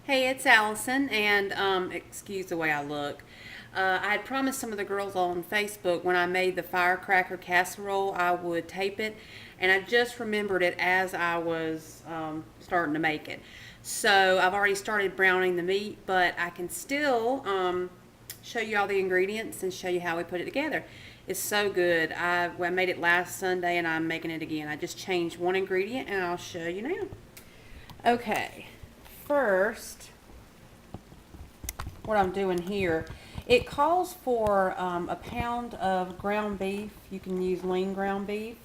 Hey, it's Allison, and excuse the way I look. I had promised some of the girls on Facebook when I made the Firecracker Casserole I would tape it, and I just remembered it as I was starting to make it. So I've already started browning the meat, but I can still show you all the ingredients and show you how we put it together. It's so good. I made it last Sunday, and I'm making it again. I just changed one ingredient, and I'll show you now. Okay, first, what I'm doing here, it calls for a pound of ground beef. You can use lean ground beef,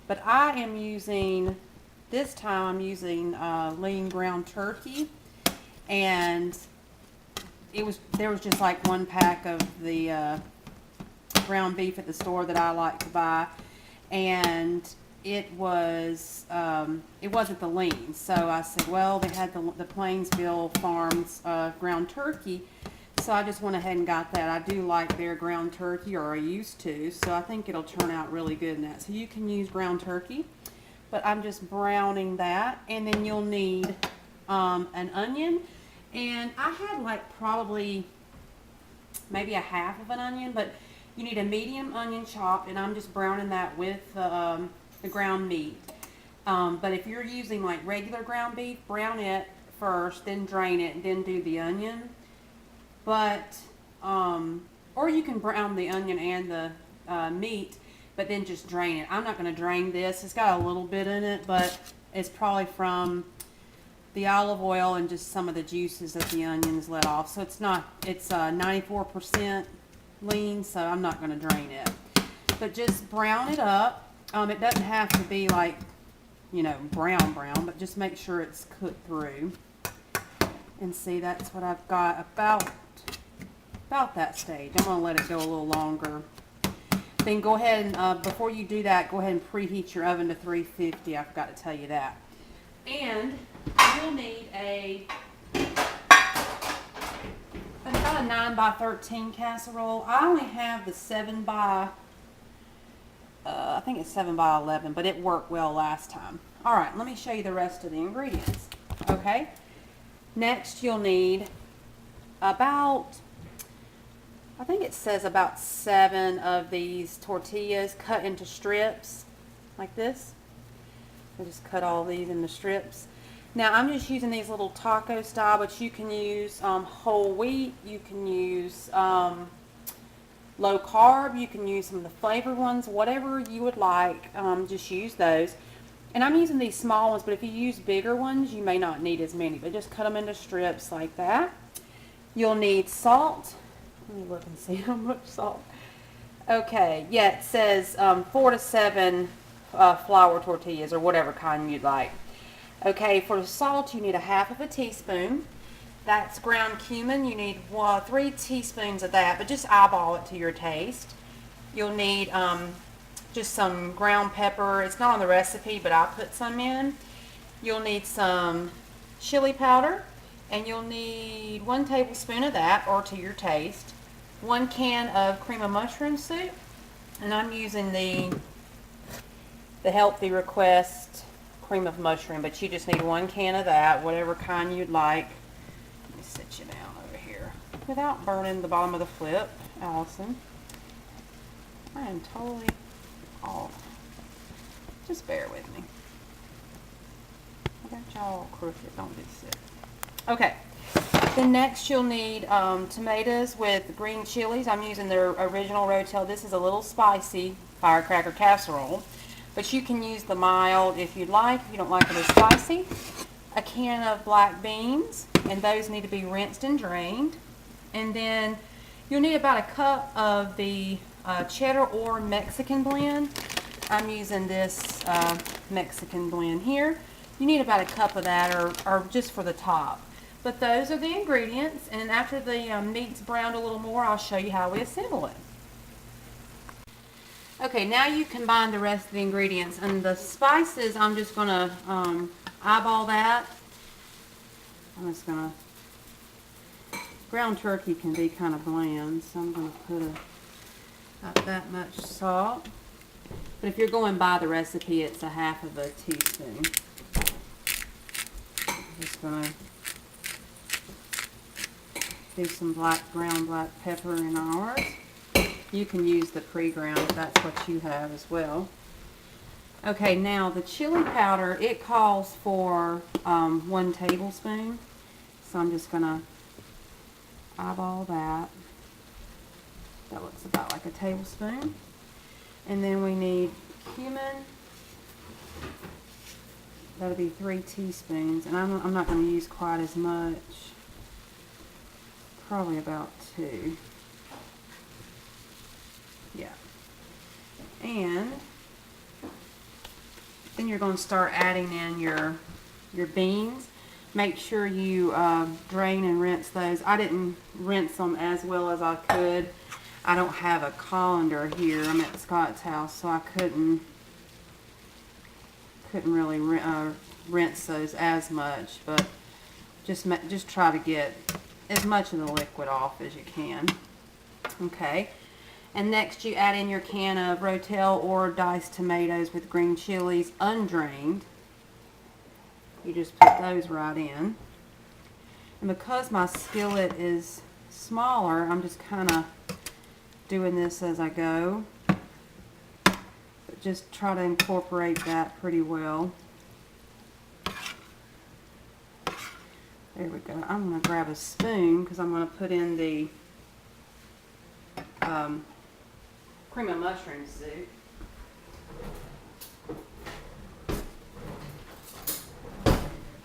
but I am using, this time I'm using lean ground turkey, and there was just like one pack of the ground beef at the store that I like to buy, and it wasn't the lean. So I said, well, they had the Plainsville Farms ground turkey, so I just went ahead and got that. I do like their ground turkey, or I used to, so I think it'll turn out really good in that. So you can use ground turkey, but I'm just browning that, and then you'll need an onion, and I had like probably maybe a half of an onion, but you need a medium onion chopped, and I'm just browning that with the ground meat. But if you're using like regular ground beef, brown it first, then drain it, and then do the onion. But, or you can brown the onion and the meat, but then just drain it. I'm not going to drain this. It's got a little bit in it, but it's probably from the olive oil and just some of the juices that the onions let off. So it's 94% lean, so I'm not going to drain it. But just brown it up. It doesn't have to be like, brown, but just make sure it's cooked through. And see, that's what I've got about that stage. I'm going to let it go a little longer. Then go ahead and, before you do that, go ahead and preheat your oven to 350. I forgot to tell you that. And you'll need about a 9 by 13 casserole. I only have the 7 by, I think it's 7 by 11, but it worked well last time. All right, let me show you the rest of the ingredients. Okay. Next, you'll need about, I think it says about 7 of these tortillas cut into strips like this. I just cut all these into strips. Now I'm just using these little taco style, but you can use whole wheat, you can use low carb, you can use some of the flavored ones, whatever you would like, just use those. And I'm using these small ones, but if you use bigger ones, you may not need as many, but just cut them into strips like that. You'll need salt. Let me look and see how much salt. Okay, yeah, it says 4 to 7 flour tortillas, or whatever kind you'd like. Okay, for the salt, you need a half of a teaspoon. That's ground cumin. You need 3 teaspoons of that, but just eyeball it to your taste. You'll need just some ground pepper. It's not on the recipe, but I put some in. You'll need some chili powder, and you'll need 1 tablespoon of that, or to your taste. 1 can of cream of mushroom soup, and I'm using the Healthy Request cream of mushroom, but you just need 1 can of that, whatever kind you'd like. Let me sit you down over here without burning the bottom of the flip, Allison. I am totally off. Just bear with me. I got y'all crooked. Don't get sick. Okay. Then next you'll need tomatoes with green chilies. I'm using their original Rotel. This is a little spicy firecracker casserole, but you can use the mild if you'd like, if you don't like it as spicy. A can of black beans, and those need to be rinsed and drained. And then you'll need about a cup of the cheddar or Mexican blend. I'm using this Mexican blend here. You need about a cup of that, or just for the top. But those are the ingredients, and after the meat's browned a little more, I'll show you how we assemble it. Okay, now you combine the rest of the ingredients, and the spices, I'm just going to eyeball that. I'm just going to, ground turkey can be kind of bland, so I'm going to put about that much salt. But if you're going by the recipe, it's a half of a teaspoon. I'm just going to do some ground black pepper in ours. You can use the pre-ground if that's what you have as well. Okay, now the chili powder, it calls for 1 tablespoon. So I'm just gonna eyeball that. That looks about like a tablespoon. And then we need cumin. That'll be 3 teaspoons. And I'm not going to use quite as much. Probably about 2. Yeah. And then you're going to start adding in your beans. Make sure you drain and rinse those. I didn't rinse them as well as I could. I don't have a colander here. I'm at Scott's house, so I couldn't really rinse those as much. But just try to get as much of the liquid off as you can. Okay. And next you add in your can of Rotel or diced tomatoes with green chilies, undrained. You just put those right in. And because my skillet is smaller, I'm just kind of doing this as I go. But just try to incorporate that pretty well. There we go. I'm going to grab a spoon because I'm going to put in the cream of mushroom soup.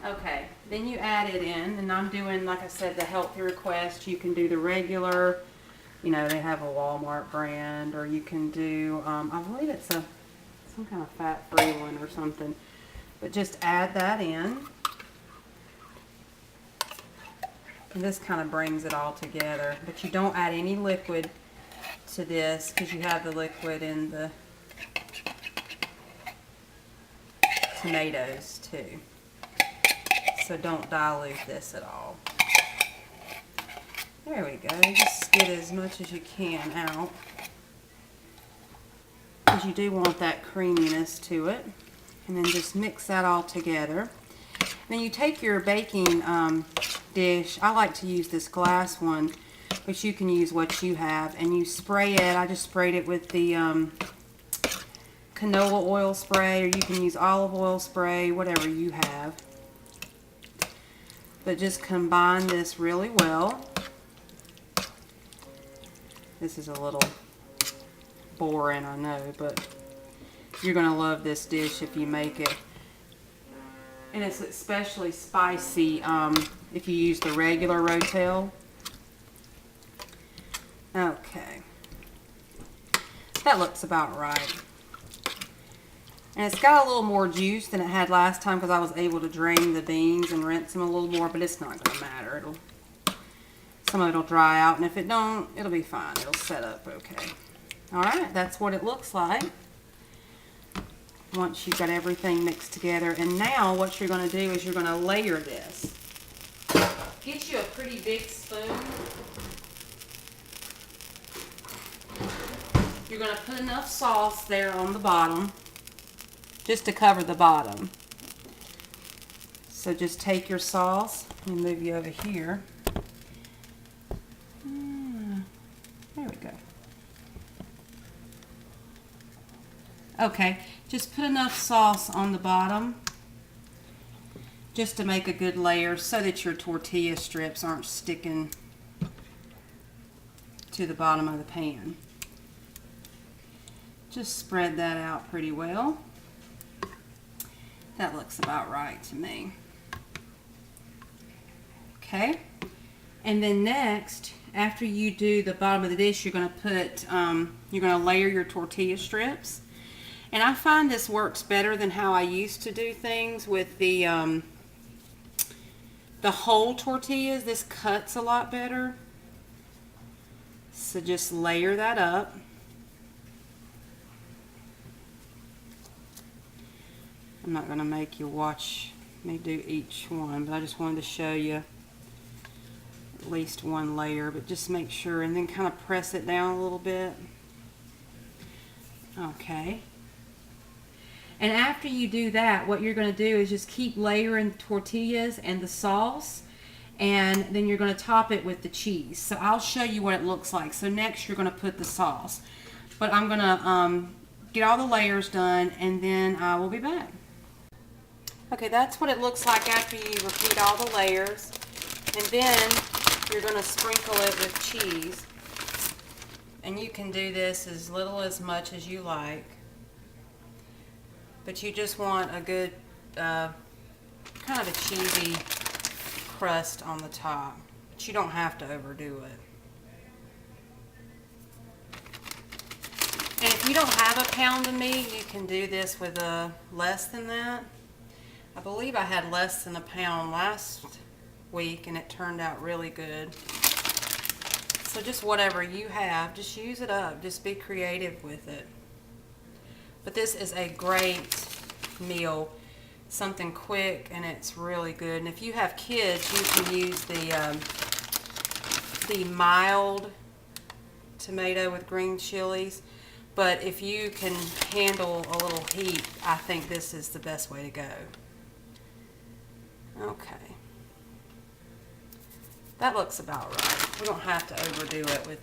Okay, then you add it in, and I'm doing, like I said, the healthy request. You can do the regular, you know, they have a Walmart brand, or you can do, I believe it's some kind of fat-free one or something. But just add that in. And this kind of brings it all together. But you don't add any liquid to this because you have the liquid in the tomatoes too. So don't dilute this at all. There we go. Just get as much as you can out, because you do want that creaminess to it. And then just mix that all together. Then you take your baking dish. I like to use this glass one, but you can use what you have, and you spray it. I just sprayed it with the canola oil spray, or you can use olive oil spray, whatever you have. But just combine this really well. This is a little boring, I know, but you're going to love this dish if you make it. And it's especially spicy if you use the regular Rotel. Okay. That looks about right. And it's got a little more juice than it had last time because I was able to drain the beans and rinse them a little more, but it's not going to matter. Some of it will dry out, and if it don't, it'll be fine. It'll set up okay. Alright, that's what it looks like once you've got everything mixed together. And now what you're going to do is you're going to layer this. Get you a pretty big spoon. You're going to put enough sauce there on the bottom just to cover the bottom. So just take your sauce. Let me move you over here. There we go. Okay, just put enough sauce on the bottom just to make a good layer so that your tortilla strips aren't sticking to the bottom of the pan. Just spread that out pretty well. That looks about right to me. Okay, and then next, after you do the bottom of the dish, you're going to put, you're going to layer your tortilla strips. And I find this works better than how I used to do things with the whole tortillas. This cuts a lot better. So just layer that up. I'm not going to make you watch me do each one, but I just wanted to show you at least one layer, but just make sure, and then kind of press it down a little bit. Okay. And after you do that, what you're going to do is just keep layering tortillas and the sauce, and then you're going to top it with the cheese. So I'll show you what it looks like. So next you're going to put the sauce. But I'm going to get all the layers done, and then I will be back. Okay, that's what it looks like after you repeat all the layers. And then you're going to sprinkle it with cheese. And you can do this as little as much as you like. But you just want a good kind of a cheesy crust on the top. But you don't have to overdo it. And if you don't have a pound of meat, you can do this with less than that. I believe I had less than a pound last week and it turned out really good. So just whatever you have, just use it up. Just be creative with it. But this is a great meal. Something quick, and it's really good. And if you have kids, you can use the mild tomato with green chilies. But if you can handle a little heat, I think this is the best way to go. Okay. That looks about right. We don't have to overdo it with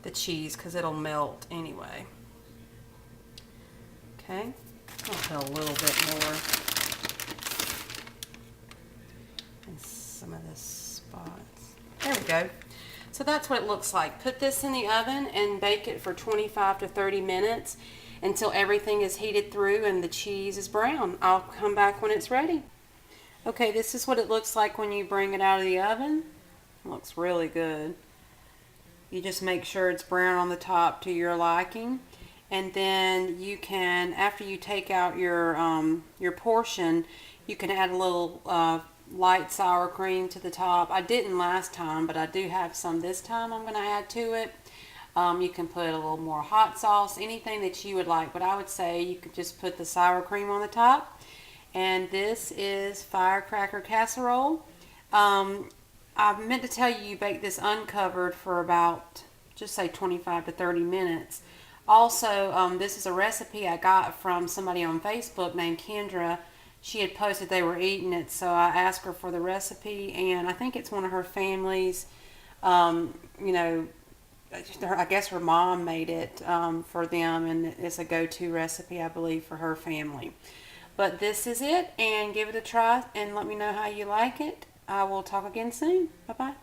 the cheese because it'll melt anyway. Okay. I'll put a little bit more in some of the spots. There we go. So that's what it looks like. Put this in the oven and bake it for 25 to 30 minutes until everything is heated through and the cheese is brown. I'll come back when it's ready. Okay, this is what it looks like when you bring it out of the oven. It looks really good. You just make sure it's brown on the top to your liking. And then you can, after you take out your portion, you can add a little light sour cream to the top. I didn't last time, but I do have some this time I'm going to add to it. You can put a little more hot sauce, anything that you would like. But I would say you could just put the sour cream on the top. And this is Firecracker Casserole. I meant to tell you, you bake this uncovered for about, just say 25 to 30 minutes. Also, this is a recipe I got from somebody on Facebook named Kendra. She had posted they were eating it, so I asked her for the recipe, and I think it's one of her family's, you know, I guess her mom made it for them, and it's a go-to recipe, I believe, for her family. But this is it, and give it a try, and let me know how you like it. I will talk again soon. Bye-bye.